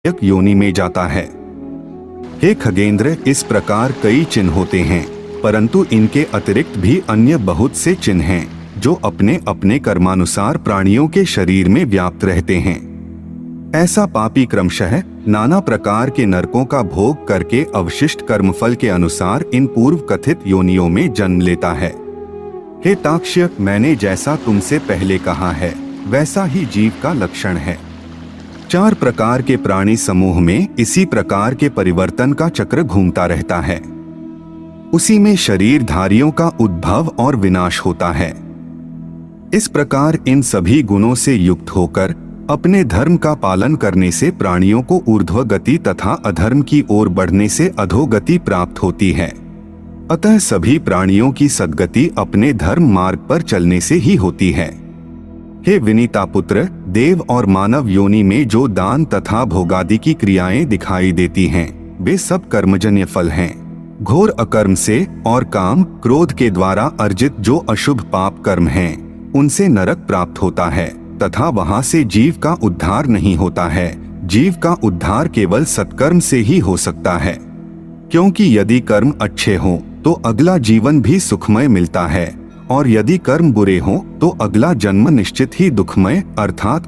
एक योनि में जाता है। हे खगेंद्र, इस प्रकार कई चिन्ह होते हैं, परंतु इनके अतिरिक्त भी अन्य बहुत से चिन्ह हैं जो अपने अपने कर्मानुसार प्राणियों के शरीर में व्याप्त रहते हैं। ऐसा पापी क्रमशः नाना प्रकार के नरकों का भोग करके अवशिष्ट कर्मफल के अनुसार इन पूर्व कथित योनियों में जन्म लेता है। हे ताक्ष्य, मैंने जैसा तुमसे पहले कहा है वैसा ही जीव का लक्षण है। 4 प्रकार के प्राणी समूह में इसी प्रकार के परिवर्तन का चक्र घूमता रहता है। उसी में शरीरधारियों का उद्भव और विनाश होता है। इस प्रकार इन सभी गुणों से युक्त होकर अपने धर्म का पालन करने से प्राणियों को ऊर्ध्व गति तथा अधर्म की ओर बढ़ने से अधोगति प्राप्त होती है। अतः सभी प्राणियों की सद्गति अपने धर्म मार्ग पर चलने से ही होती है। हे विनीता पुत्र, देव और मानव योनि में जो दान तथा भोगादि की क्रियाएं दिखाई देती हैं, वे सब कर्मजन्य फल हैं। घोर अकर्म से और काम क्रोध के द्वारा अर्जित जो अशुभ पाप कर्म हैं, उनसे नरक प्राप्त होता है तथा वहां से जीव का उद्धार नहीं होता है। जीव का उद्धार केवल सत्कर्म से ही हो सकता है, क्योंकि यदि कर्म अच्छे हों तो अगला जीवन भी सुखमय मिलता है, और यदि कर्म बुरे हों तो अगला जन्म निश्चित ही दुखमय अर्थात